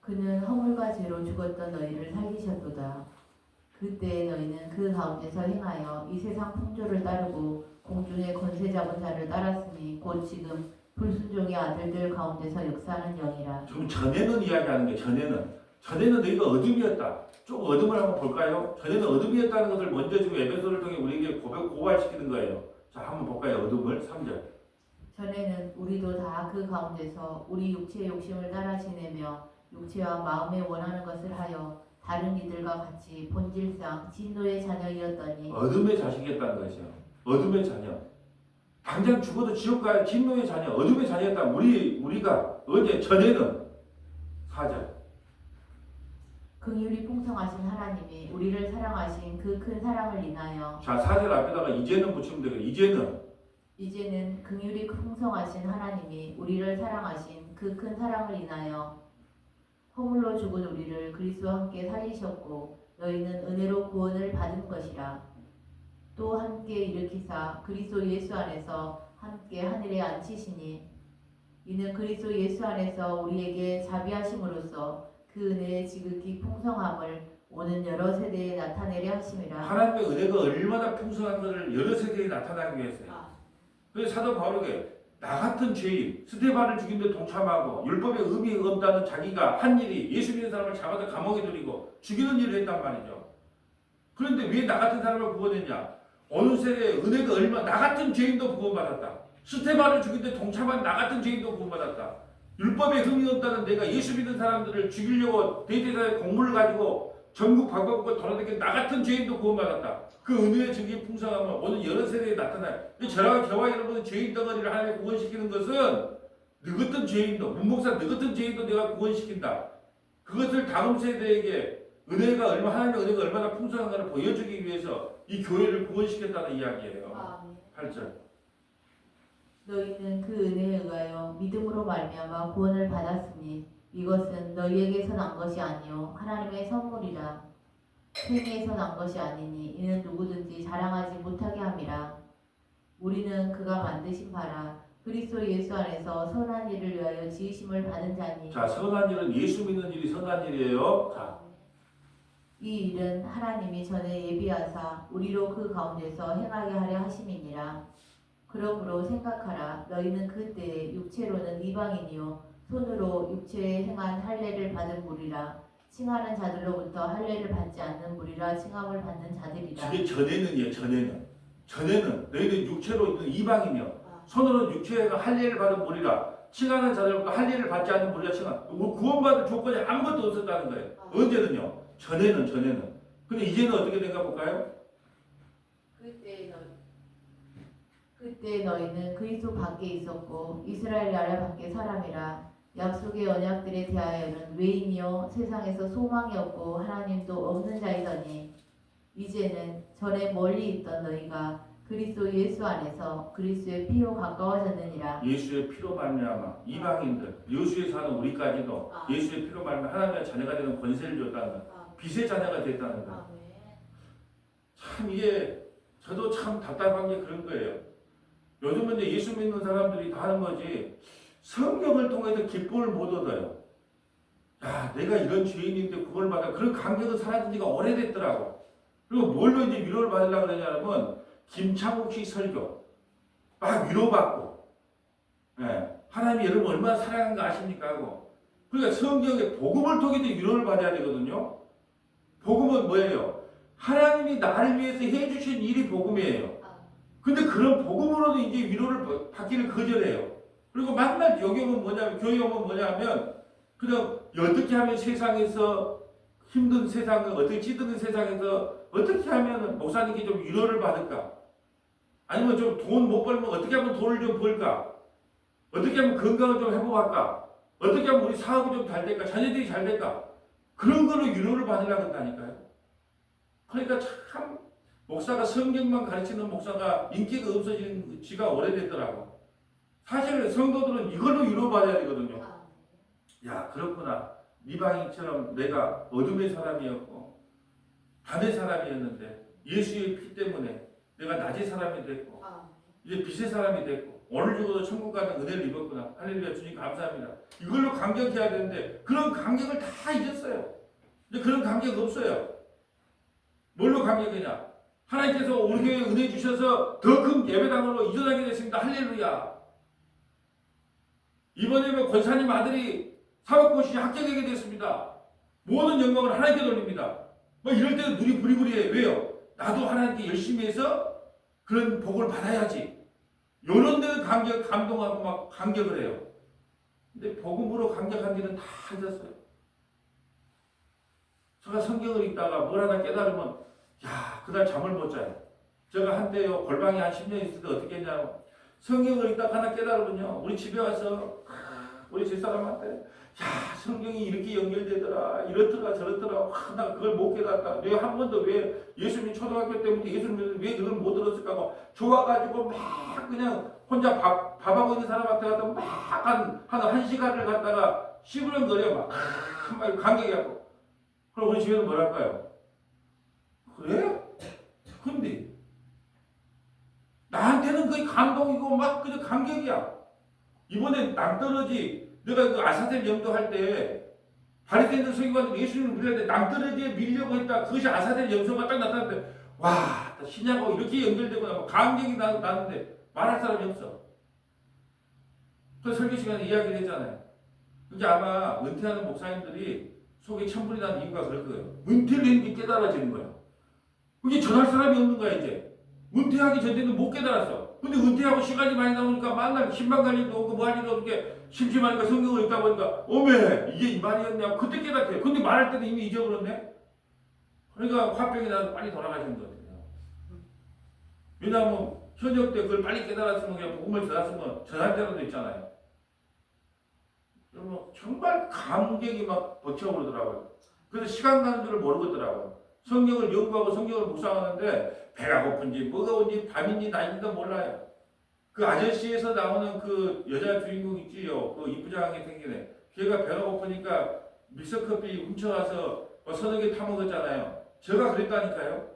그는 허물과 죄로 죽었던 너희를 살리셨도다. 그때 너희는 그 가운데서 행하여 이 세상 풍조를 따르고 공중의 권세 잡은 자를 따랐으니 곧 지금 불순종의 아들들 가운데서 역사하는 영이라. 지금 전에는 이야기하는 게 전에는 너희가 어둠이었다. 좀 어둠을 한번 볼까요? 전에는 어둠이었다는 것을 먼저 지금 에베소를 통해 우리에게 고발시키는 거예요. 자, 한번 볼까요? 어둠을 3절. 전에는 우리도 다 그 가운데서 우리 육체의 욕심을 따라 지내며 육체와 마음에 원하는 것을 하여 다른 이들과 같이 본질상 진노의 자녀이었더니. 어둠의 자식이었다는 것이요. 어둠의 자녀. 당장 죽어도 지옥 가야 진노의 자녀, 어둠의 자녀였다. 우리가 언제 전에는 4절. 긍휼이 풍성하신 하나님이 우리를 사랑하신 그 큰 사랑을 인하여. 자, 4절 앞에다가 이제는 붙이면 되겠어요. 이제는 긍휼이 풍성하신 하나님이 우리를 사랑하신 그 큰 사랑을 인하여 허물로 죽은 우리를 그리스도와 함께 살리셨고 너희는 은혜로 구원을 받은 것이라. 또 함께 일으키사 그리스도 예수 안에서 함께 하늘에 앉히시니 이는 그리스도 예수 안에서 우리에게 자비하심으로써 그 은혜의 지극히 풍성함을 오는 여러 세대에 나타내려 하심이라. 하나님의 은혜가 얼마나 풍성한 것을 여러 세대에 나타나기 위해서요. 그래서 사도 바울에게 나 같은 죄인 스데반을 죽인 데 동참하고 율법에 의미 없다는 자기가 한 일이 예수 믿는 사람을 잡아서 감옥에 들이고 죽이는 일을 했단 말이죠. 그런데 왜 나 같은 사람을 구원했냐? 어느 세대에 은혜가 얼마 나 같은 죄인도 구원받았다. 스데반을 죽인 데 동참한 나 같은 죄인도 구원받았다. 율법에 의미 없다는 내가 예수 믿는 사람들을 죽이려고 대제사의 공물을 가지고 전국 방법과 돌아다니는 나 같은 죄인도 구원받았다. 그 은혜의 증기 풍성함은 오늘 여러 세대에 나타나요. 저와 여러분의 죄인 덩어리를 하나님이 구원시키는 것은 너 같은 죄인도 문목사 너 같은 죄인도 내가 구원시킨다. 그것을 다음 세대에게 하나님의 은혜가 얼마나 풍성한가를 보여주기 위해서 이 교회를 구원시켰다는 이야기예요. 8절. 너희는 그 은혜에 의하여 믿음으로 말미암아 구원을 받았으니 이것은 너희에게서 난 것이 아니요 하나님의 선물이라. 행위에서 난 것이 아니니 이는 누구든지 자랑하지 못하게 함이라. 우리는 그가 만드신 바라 그리스도 예수 안에서 선한 일을 위하여 지으심을 받은 자니. 자, 선한 일은 예수 믿는 일이 선한 일이에요. 자, 이 일은 하나님이 전에 예비하사 우리로 그 가운데서 행하게 하려 하심이니라. 그러므로 생각하라. 너희는 그때에 육체로는 이방인이요 손으로 육체에 행한 할례를 받은 무리라. 칭하는 자들로부터 할례를 받지 않는 무리라 칭함을 받는 자들이라. 그게 전에는이에요. 전에는 너희는 육체로 있는 이방이며 손으로 육체가 할례를 받은 무리라. 칭하는 자들로부터 할례를 받지 않는 무리라 칭한. 구원받을 조건이 아무것도 없었다는 거예요. 언제는요? 전에는. 근데 이제는 어떻게 된가 볼까요? 그때 너희는 그리스도 밖에 있었고 이스라엘 나라 밖에 사람이라. 약속의 언약들에 대하여는 외인이요 세상에서 소망이 없고 하나님도 없는 자이더니 이제는 전에 멀리 있던 너희가 그리스도 예수 안에서 그리스도의 피로 가까워졌느니라. 예수의 피로 말미암아 이방인들 여수에 사는 우리까지도 예수의 피로 말미암아 하나님의 자녀가 되는 권세를 줬다는 것. 빛의 자녀가 됐다는 것. 참 이게 저도 참 답답한 게 그런 거예요. 요즘은 이제 예수 믿는 사람들이 다 하는 거지 성경을 통해서 기쁨을 못 얻어요. 야, 내가 이런 죄인인데 그걸 받아. 그런 감격은 사라진 지가 오래됐더라고. 그리고 뭘로 이제 위로를 받으려고 그러냐면 김창욱식 설교. 막 위로받고, 예, 하나님이 여러분 얼마나 사랑하는 거 아십니까? 하고. 그러니까 성경에 복음을 통해서 위로를 받아야 되거든요. 복음은 뭐예요? 하나님이 나를 위해서 해주신 일이 복음이에요. 근데 그런 복음으로도 이제 위로를 받기를 거절해요. 그리고 만날 여기 오면 뭐냐면, 교회 오면 뭐냐면, 그냥 어떻게 하면 세상에서 힘든 세상을, 어떻게 찌드는 세상에서 어떻게 하면 목사님께 좀 위로를 받을까? 아니면 좀 돈 못 벌면 어떻게 하면 돈을 좀 벌까? 어떻게 하면 건강을 좀 회복할까? 어떻게 하면 우리 사업이 좀 잘 될까? 자녀들이 잘 될까? 그런 걸로 위로를 받으려고 한다니까요. 그러니까 참 목사가 성경만 가르치는 목사가 인기가 없어진 지가 오래됐더라고. 사실 성도들은 이걸로 위로받아야 되거든요. 야, 그렇구나. 이방인처럼 내가 어둠의 사람이었고 밤의 사람이었는데 예수의 피 때문에 내가 낮의 사람이 됐고 이제 빛의 사람이 됐고 오늘 죽어도 천국 가는 은혜를 입었구나. 할렐루야. 주님 감사합니다. 이걸로 감격해야 되는데 그런 감격을 다 잊었어요. 이제 그런 감격 없어요. 뭘로 감격이냐? 하나님께서 우리 교회에 은혜 주셔서 더 큰 예배당으로 이전하게 됐습니다. 할렐루야. 이번에 권사님 아들이 사법고시 합격하게 됐습니다. 모든 영광을 하나님께 돌립니다. 뭐 이럴 때는 눈이 부리부리해. 왜요? 나도 하나님께 열심히 해서 그런 복을 받아야지. 이런 데는 감동하고 막 감격을 해요. 근데 복음으로 감격한 일은 다 잊었어요. 제가 성경을 읽다가 뭘 하나 깨달으면 야, 그날 잠을 못 자요. 제가 한때요 골방에 한 10년 있을 때 어떻게 했냐면 성경을 읽다가 하나 깨달으면요 우리 집에 와서 우리 집사람한테 야, 성경이 이렇게 연결되더라, 이렇더라 저렇더라. 나 그걸 못 깨달았다. 내가 한 번도 왜 예수님 초등학교 때부터 예수님 왜 그걸 못 들었을까 봐 좋아가지고 막 그냥 혼자 밥하고 있는 사람한테 갔다 막 한 시간을 갖다가 시부렁거려 막 감격해갖고. 그럼 우리 집에는 뭐랄까요? 그래? 근데 나한테는 그게 감동이고 막 그냥 감격이야. 이번에 낭떠러지 내가 그 아사셀 염도할 때 바리새인들 서기관들 예수님을 믿는데 낭떠러지에 밀려고 했다. 그것이 아사셀 염소가 딱 나타났는데 와 신약하고 이렇게 연결되고 감격이 나는데 말할 사람이 없어. 그 설교 시간에 이야기를 했잖아요. 그게 아마 은퇴하는 목사님들이 속에 천불이 나는 이유가 그럴 거예요. 은퇴를 했는데 깨달아지는 거예요. 그게 전할 사람이 없는 거야 이제. 은퇴하기 전에는 못 깨달았어. 근데 은퇴하고 시간이 많이 남으니까 만날 신방 갈 일도 없고 뭐 할 일도 없게 심심하니까 성경을 읽다 보니까 어메 이게 이 말이었냐 그때 깨닫게. 근데 말할 때는 이미 잊어버렸네. 그러니까 화병이 나서 빨리 돌아가신 것 같아요. 왜냐하면 현역 때 그걸 빨리 깨달았으면 그냥 복음을 전했으면 전할 때라도 있잖아요. 그러면 정말 감격이 막 벅차오르더라고요. 그래서 시간 가는 줄을 모르겠더라고요. 성경을 연구하고 성경을 묵상하는데 배가 고픈지 뭐가 온지 밤인지 낮인지도 몰라요. 그 아저씨에서 나오는 그 여자 주인공 있지요. 그 이쁘장하게 생긴 애. 걔가 배가 고프니까 믹서커피 훔쳐가서 서너 개 타먹었잖아요. 제가 그랬다니까요.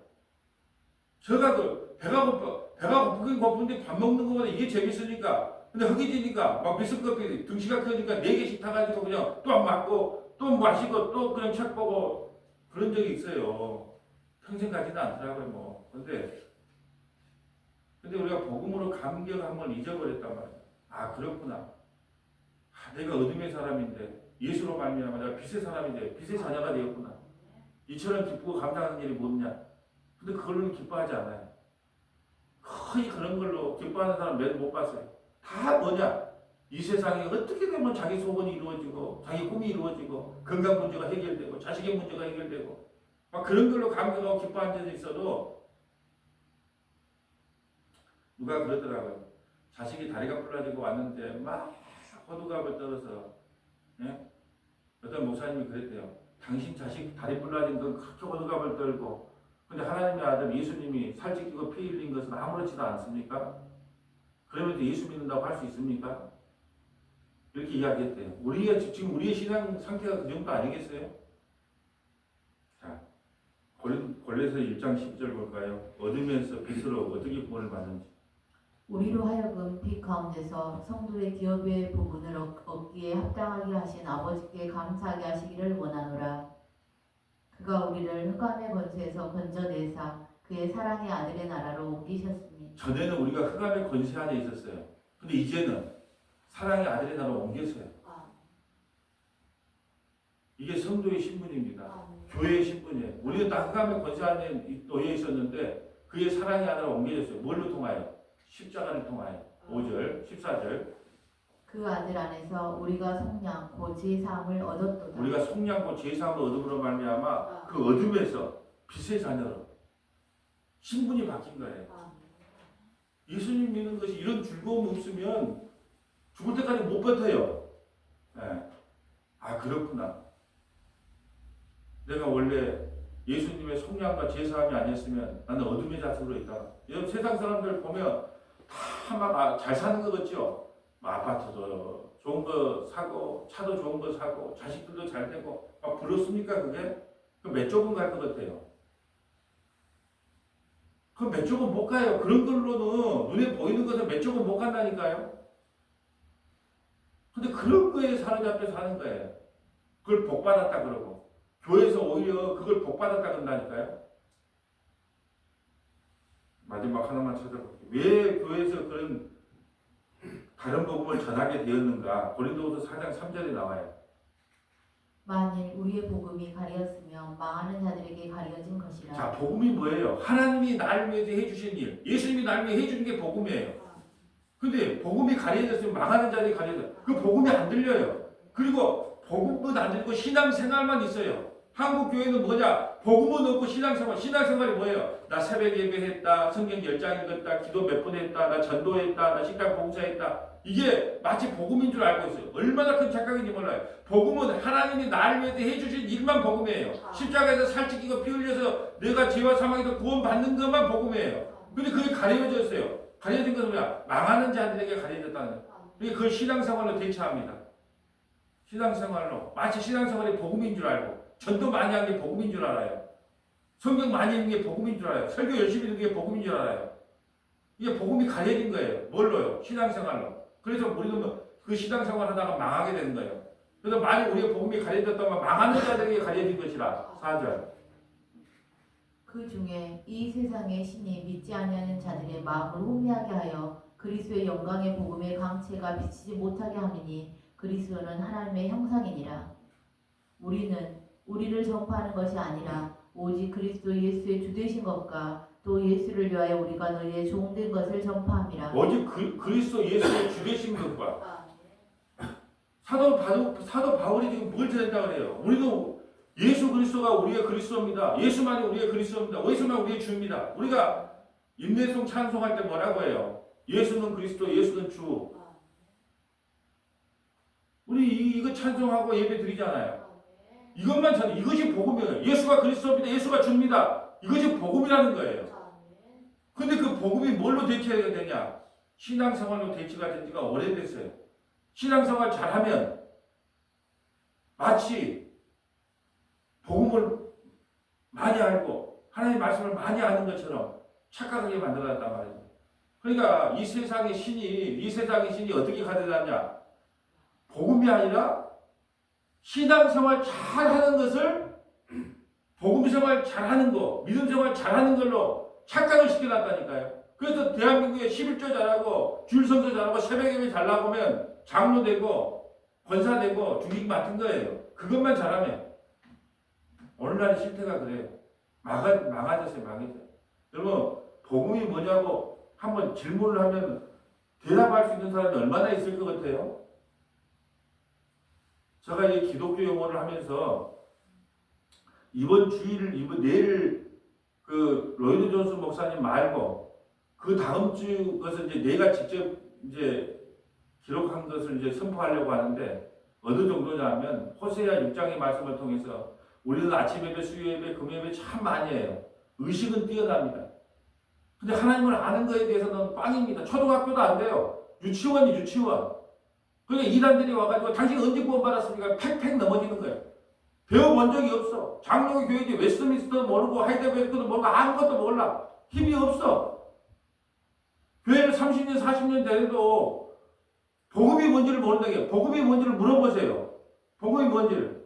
제가 배가 고프긴 고픈데 밥 먹는 것보다 이게 재밌으니까. 근데 허기지니까 막 믹서커피 등치가 크니까 4개씩 타가지고 그냥 또 맞고 또 마시고 또 그냥 책 보고 그런 적이 있어요. 평생 가지는 않더라고요, 뭐. 근데 우리가 복음으로 감격한 걸 잊어버렸단 말이에요. 아, 그렇구나. 아, 내가 어둠의 사람인데 예수로 말미암아 내가 빛의 사람인데 빛의 자녀가 되었구나. 이처럼 기쁘고 감사하는 일이 뭐냐. 근데 그걸로는 기뻐하지 않아요. 거의 그런 걸로 기뻐하는 사람 몇 못 봤어요. 다 뭐냐? 이 세상에 어떻게 되면 자기 소원이 이루어지고 자기 꿈이 이루어지고 건강 문제가 해결되고 자식의 문제가 해결되고 막 그런 걸로 감격하고 기뻐한 적이 있어도 누가 그러더라고요. 자식이 다리가 부러지고 왔는데 막 호두갑을 떨어서 예? 어떤 목사님이 그랬대요. 당신 자식 다리 부러진 건 그렇게 호두갑을 떨고 근데 하나님의 아들 예수님이 살찌끼고 피 흘린 것은 아무렇지도 않습니까? 그러면서 예수 믿는다고 할 수 있습니까? 이렇게 이야기했대요. 지금 우리의 신앙 상태가 그 정도 아니겠어요? 자, 골로새 1장 10절 볼까요? 어둠에서 빛으로 어떻게 구원을 받는지. 우리로 하여금 빛 가운데서 성도의 기업의 부분을 얻기에 합당하게 하신 아버지께 감사하게 하시기를 원하노라. 그가 우리를 흑암의 권세에서 건져내사 그의 사랑의 아들의 나라로 옮기셨으니 전에는 우리가 흑암의 권세 안에 있었어요. 근데 이제는 사랑의 아들의 나라로 옮겼어요. 이게 성도의 신분입니다. 교회의 신분이에요. 우리는 다 흑암의 권세 안에 놓여 있었는데 그의 사랑의 아들로 옮겨졌어요. 뭘로 통하여? 십자가를 통하여. 5절, 14절. 그 아들 안에서 우리가 속량 곧 제사함을 얻었도다. 우리가 속량고 제사함을 얻음으로 말미암아 그 어둠에서 빛의 자녀로 신분이 바뀐 거예요. 예수님 믿는 것이 이런 즐거움이 없으면 죽을 때까지 못 버텨요. 네. 아 그렇구나. 내가 원래 예수님의 속량과 제사함이 아니었으면 나는 어둠의 자식으로 있다. 여러분 세상 사람들 보면 다 막 잘 사는 거 같죠? 아파트도 좋은 거 사고 차도 좋은 거 사고 자식들도 잘 되고 막 부럽습니까 그게? 그 몇 조금 갈 것 같아요. 그 몇 조금 못 가요. 그런 걸로는 눈에 보이는 것은 몇 조금 못 간다니까요. 근데 그런 거에 사로잡혀 사는 거예요. 그걸 복 받았다 그러고 교회에서 오히려 그걸 복 받았다 그런다니까요. 마지막 하나만 찾아볼게요. 왜 교회에서 그런 다른 복음을 전하게 되었는가? 고린도후서 4장 3절에 나와요. 만일 우리의 복음이 가려졌으면 망하는 자들에게 가려진 것이라. 자, 복음이 뭐예요? 하나님이 나를 위해서 해주신 일, 예수님이 나를 위해 해주는 게 복음이에요. 근데 복음이 가려졌으면 망하는 자들이 가려져. 그 복음이 안 들려요. 그리고 복음은 안 들리고 신앙생활만 있어요. 한국 교회는 뭐냐? 복음은 없고 신앙생활. 신앙생활이 뭐예요? 나 새벽 예배했다, 성경 10장 읽었다, 기도 몇 번 했다, 나 전도했다, 나 식당 봉사했다. 이게 마치 복음인 줄 알고 있어요. 얼마나 큰 착각인지 몰라요. 복음은 하나님이 나를 위해서 해주신 일만 복음이에요. 십자가에서 살찌기고 피 흘려서 내가 죄와 사망에서 구원받는 것만 복음이에요. 근데 그게 가려졌어요. 가려진 것은 뭐야? 망하는 자들에게 가려졌다는 거예요. 그러니까 그걸 신앙생활로 대체합니다. 신앙생활로. 마치 신앙생활이 복음인 줄 알고 전도 많이 하는 게 복음인 줄 알아요. 성경 많이 읽는 게 복음인 줄 알아요. 설교 열심히 듣는 게 복음인 줄 알아요. 이게 복음이 가려진 거예요. 뭘로요? 신앙생활로. 그래서 우리는 그 신앙생활 하다가 망하게 되는 거예요. 그래서 만약 우리의 복음이 가려졌다면 망하는 자들에게 가려진 것이라. 4절. 그 중에 이 세상의 신이 믿지 아니하는 자들의 마음을 혼미하게 하여 그리스도의 영광의 복음의 강체가 비치지 못하게 함이니 그리스도는 하나님의 형상이니라. 우리는 우리를 전파하는 것이 아니라 오직 그리스도 예수의 주되신 것과 또 예수를 위하여 우리가 너희의 종된 것을 전파함이라. 오직 그리스도 예수의 주되신 것과 사도 바울이 지금 뭘 전했다고 그래요? 우리도 예수 그리스도가 우리의 그리스도입니다. 예수만이 우리의 그리스도입니다. 예수만 우리의 주입니다. 우리가 임내송 찬송할 때 뭐라고 해요? 예수는 그리스도, 예수는 주. 우리 이거 찬송하고 예배 드리잖아요. 이것만 전해. 이것이 복음이에요. 예수가 그리스도입니다. 예수가 주입니다. 이것이 복음이라는 거예요. 근데 그 복음이 뭘로 대체가 되냐? 신앙생활로 대체가 된 지가 오래됐어요. 신앙생활 잘하면 마치 복음을 많이 알고 하나님의 말씀을 많이 아는 것처럼 착각하게 만들어놨단 말이에요. 그러니까 이 세상의 신이 어떻게 가져다냐? 복음이 아니라 신앙생활 잘하는 것을 복음생활 잘하는 거, 믿음생활 잘하는 걸로 착각을 시켜놨다니까요. 그래서 대한민국에 11조 잘하고 줄성서 잘하고 새벽예배 잘 나가면 장로 되고 권사 되고 중직 맡은 거예요. 그것만 잘하면. 오늘날의 실태가 그래요. 망가졌어요. 여러분 복음이 뭐냐고 한번 질문을 하면 대답할 수 있는 사람이 얼마나 있을 것 같아요? 제가 이 기독교 용어를 하면서 내일 그 로이드 존스 목사님 말고 그 다음 주 것을 이제 내가 직접 이제 기록한 것을 이제 선포하려고 하는데 어느 정도냐면 호세아 6장의 말씀을 통해서 우리는 아침 예배, 수요 예배, 금 예배 참 많이 해요. 의식은 뛰어납니다. 근데 하나님을 아는 것에 대해서는 빵입니다. 초등학교도 안 돼요. 유치원이 유치원. 그러니까 이단들이 와가지고 당신 언제 구원받았습니까? 팩팩 넘어지는 거예요. 배워본 적이 없어. 장로교 교회지 웨스트민스터도 모르고 하이델베르크도 모르고 아무것도 몰라. 힘이 없어. 교회를 30년 40년 되도 복음이 뭔지를 모른다고요. 복음이 뭔지를 물어보세요. 복음이 뭔지를.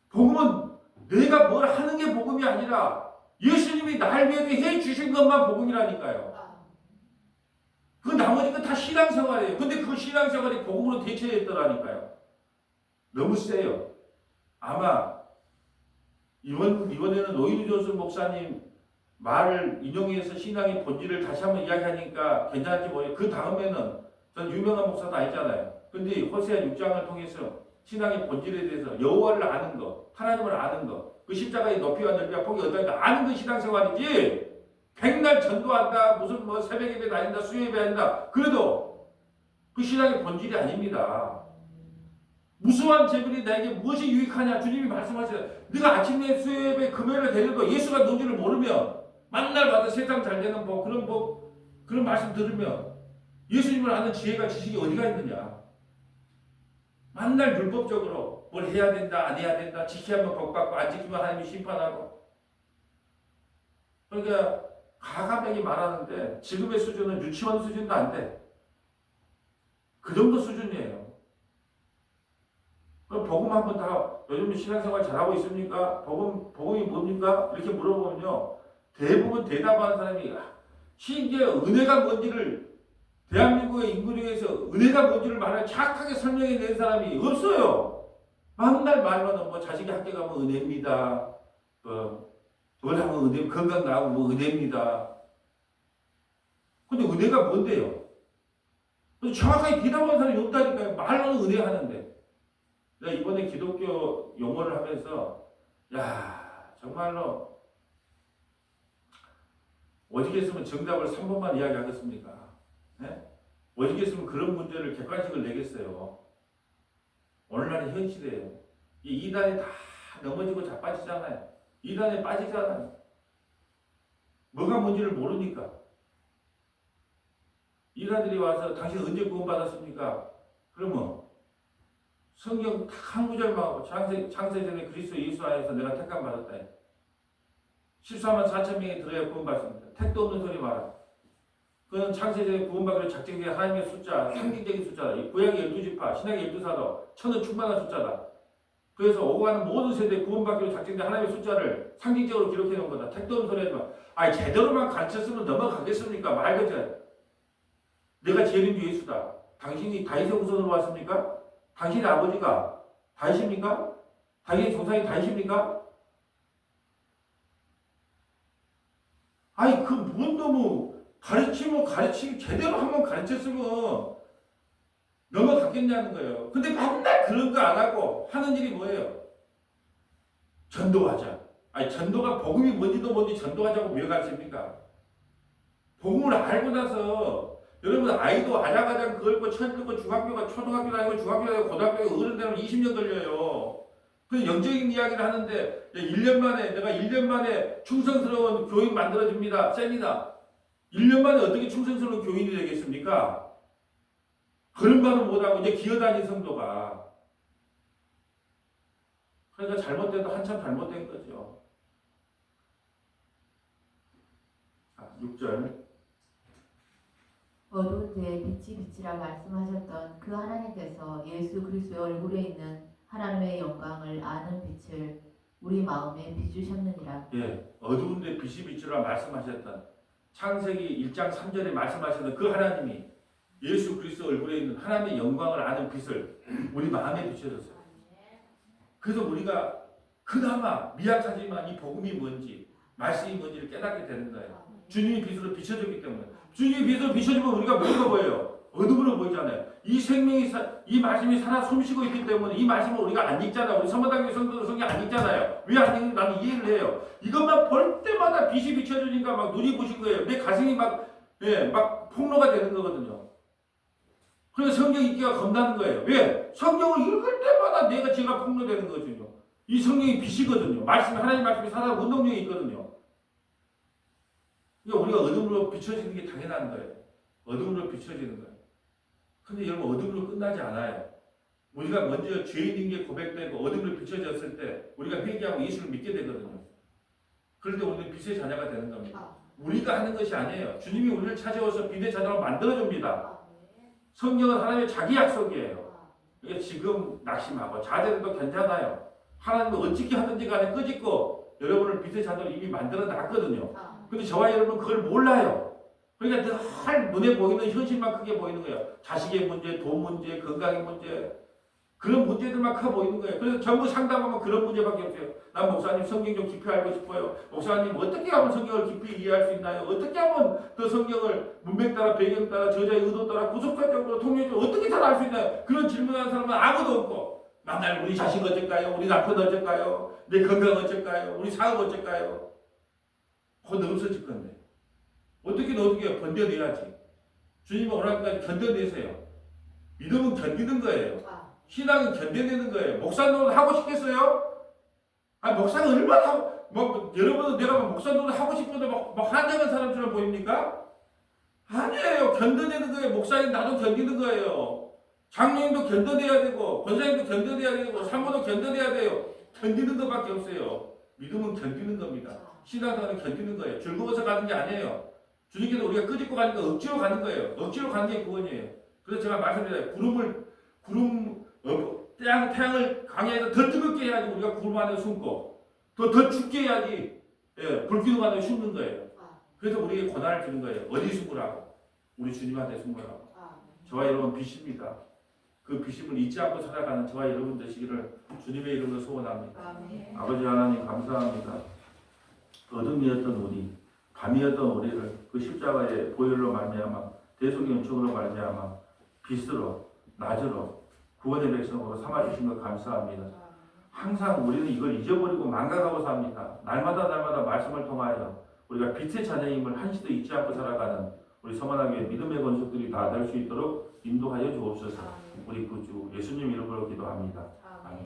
복음은 내가 뭘 하는 게 복음이 아니라 예수님이 날 위해 해 주신 것만 복음이라니까요. 그 나머지 건 다 신앙생활이에요. 근데 그 신앙생활이 복음으로 대체했더라니까요. 너무 세요. 아마 이번에는 노인우 존스 목사님 말을 인용해서 신앙의 본질을 다시 한번 이야기하니까 괜찮을지 모르겠어요. 그 다음에는 전 유명한 목사도 아니잖아요. 근데 호세아 6장을 통해서 신앙의 본질에 대해서 여호와를 아는 것, 하나님을 아는 것, 그 십자가의 높이와 넓이와 폭이 어떠한가 아는 그 신앙생활이지. 백날 전도한다, 무슨 뭐 새벽 예배 다닌다, 수요 예배 한다. 그래도 그 신앙의 본질이 아닙니다. 무수한 재물이 나에게 무엇이 유익하냐? 주님이 말씀하시잖아요. 네가 아침에 수요 예배 금요일에 데려도 예수가 누군지를 모르면 만날마다 세상 잘 되는 법, 그런 말씀 들으면 예수님을 아는 지혜가 지식이 어디가 있느냐? 만날 율법적으로 뭘 해야 된다, 안 해야 된다, 지키면 복받고 안 지키면 하나님이 심판하고. 그러니까 가감하게 말하는데 지금의 수준은 유치원 수준도 안 돼. 그 정도 수준이에요. 그럼 복음 한번 다 요즘 신앙생활 잘하고 있습니까? 복음이 뭡니까? 이렇게 물어보면요. 대부분 대답하는 사람이 신기해 은혜가 뭔지를 대한민국의 인구에 의해서 은혜가 뭔지를 말하는 착하게 설명해 낸 사람이 없어요. 맨날 말로는 뭐 자식이 학교 가면 은혜입니다. 뭘 하면 은혜, 건강 나고 뭐 은혜입니다. 근데 은혜가 뭔데요? 정확하게 대답하는 사람이 없다니까요. 말로는 은혜 하는데. 내가 이번에 기독교 용어를 하면서 야 정말로 오직했으면 정답을 3번만 이야기하겠습니까? 네? 오직했으면 그런 문제를 객관식을 내겠어요. 오늘날의 현실이에요. 이 이단이 다 넘어지고 자빠지잖아요. 이단에 빠지잖아요. 뭐가 뭔지를 모르니까. 이단들이 와서 당신 언제 구원받았습니까? 그러면 성경 딱 한 구절만 하고 창세전에 그리스도 예수 안에서 내가 택감 받았다. 14만 4천 명이 들어야 구원받습니다. 택도 없는 소리 마라. 그건 창세전에 구원받기로 작정된 하나님의 숫자, 상징적인 숫자다. 구약의 12지파, 신약의 12사도, 천은 충만한 숫자다. 그래서 오고 가는 모든 세대에 구원받기로 작정된 하나님의 숫자를 상징적으로 기록해 놓은 거다. 택도 없는 소리 하지 마. 아니 제대로만 가르쳤으면 넘어가겠습니까? 말 그대로. 내가 제일 주 예수다. 당신이 다윗의 후손으로 왔습니까? 당신의 아버지가 다윗입니까? 당신의 조상이 다윗입니까? 아니 그뭔 너무 가르치기 제대로 한번 가르쳤으면 넘어갔겠냐는 거예요. 근데 맨날 그런 거 안 하고 하는 일이 뭐예요? 전도하자. 아니 전도가 복음이 뭔지도 뭔지 전도하자고 왜 가르칩니까? 복음을 알고 나서 여러분 아이도 아장아장 그걸 쳐들고 중학교가 초등학교 다니고 중학교 다니고 고등학교 어른 되면 20년 걸려요. 그 영적인 이야기를 하는데 1년 만에 내가 1년 만에 충성스러운 교인 만들어줍니다. 셉니다. 1년 만에 어떻게 충성스러운 교인이 되겠습니까? 그런 말은 못하고 이제 기어다니는 성도가. 그러니까 잘못돼도 한참 잘못된 거죠. 6절. 어두운 데에 빛이 비치라 말씀하셨던 그 하나님께서 예수 그리스도의 얼굴에 있는 하나님의 영광을 아는 빛을 우리 마음에 비추셨느니라. 예, 어두운 데 빛이 비추라 말씀하셨던 창세기 1장 3절에 말씀하셨던 그 하나님이 예수 그리스도 얼굴에 있는 하나님의 영광을 아는 빛을 우리 마음에 비춰줬어요. 그래서 우리가 그나마 미약하지만 이 복음이 뭔지 말씀이 뭔지를 깨닫게 되는 거예요. 주님이 빛으로 비춰줬기 때문에. 주님이 빛으로 비춰주면 우리가 뭐가 보여요? 어둠으로 보이잖아요. 이 생명이 이 말씀이 살아 숨쉬고 있기 때문에 이 말씀을 우리가 안 읽잖아요. 우리 서머당교 성도들 성경 안 읽잖아요. 왜 안 읽는지 나는 이해를 해요. 이것만 볼 때마다 빛이 비춰주니까 막 눈이 부신 거예요. 내 가슴이 막 폭로가 되는 거거든요. 그래서 성경 읽기가 겁나는 거예요. 왜? 성경을 읽을 때마다 제가 폭로되는 거거든요. 이 성경이 빛이거든요. 하나님 말씀이 살아 운동력이 있거든요. 그러니까 우리가 어둠으로 비춰지는 게 당연한 거예요. 어둠으로 비춰지는 거예요. 근데 여러분 어둠으로 끝나지 않아요. 우리가 먼저 죄인인 게 고백되고 어둠으로 비춰졌을 때 우리가 회개하고 예수를 믿게 되거든요. 그럴 때 우리는 빛의 자녀가 되는 겁니다. 우리가 하는 것이 아니에요. 주님이 우리를 찾아와서 빛의 자녀로 만들어줍니다. 성경은 하나님의 자기 약속이에요. 그러니까 지금 낙심하고 자제해도 괜찮아요. 하나님은 어떻게 하든지 간에 끄집고 여러분을 빛의 자녀로 이미 만들어 놨거든요. 아, 근데 저와 여러분은 그걸 몰라요. 그러니까 늘 눈에 보이는 현실만 크게 보이는 거예요. 자식의 문제, 돈 문제, 건강의 문제, 그런 문제들만 커 보이는 거예요. 그래서 전부 상담하면 그런 문제밖에 없어요. 난 목사님 성경 좀 깊이 알고 싶어요. 목사님 어떻게 하면 성경을 깊이 이해할 수 있나요? 어떻게 하면 더 성경을 문맥 따라 배경 따라 저자의 의도 따라 구속사적으로 통일적으로 어떻게 잘 알 수 있나요? 그런 질문하는 사람은 아무도 없고 만날 우리 자식 어쩔까요? 우리 남편 어쩔까요? 내 건강 어쩔까요? 우리 사업 어쩔까요? 곧 없어질 건데 어떻게 견뎌내야지. 주님이 오라니까 견뎌내세요. 믿음은 견디는 거예요. 아, 신앙은 견뎌내는 거예요. 목사 노릇 하고 싶겠어요? 아, 목사가 얼마나 하고, 여러분은 내가 목사 노릇 하고 싶은데 막 한정한 사람처럼 보입니까? 아니에요. 견뎌내는 거예요. 목사님 나도 견디는 거예요. 장로님도 견뎌내야 되고, 권사님도 견뎌내야 되고, 사모도 견뎌내야 돼요. 견디는 것밖에 없어요. 믿음은 견디는 겁니다. 신앙생활은 견디는 거예요. 즐거워서 가는 게 아니에요. 주님께서 우리가 끄집고 가니까 억지로 가는 거예요. 억지로 가는 게 구원이에요. 그래서 제가 말씀드려요. 태양을 강야에서 더 뜨겁게 해야지 우리가 구름 안에 숨고 더 춥게 해야지 불기둥 안에 숨는 거예요. 그래서 우리에게 고난을 주는 거예요. 어디 숨으라고? 우리 주님한테 숨으라고. 저와 여러분 빚입니다. 그 빚임을 잊지 않고 살아가는 저와 여러분 되시기를 주님의 이름으로 소원합니다. 아멘. 아버지 하나님 감사합니다. 어둠이었던 우리, 밤이었던 우리를 그 십자가의 보혈로 말미암아 대속의 은총으로 말미암아 빛으로 낮으로 구원의 백성으로 삼아주신 것 감사합니다. 항상 우리는 이걸 잊어버리고 망각하고 삽니다. 날마다 말씀을 통하여 우리가 빛의 자녀임을 한시도 잊지 않고 살아가는 우리 서만하게 믿음의 건축들이 다 될 수 있도록 인도하여 주옵소서. 우리 구주 예수님 이름으로 기도합니다.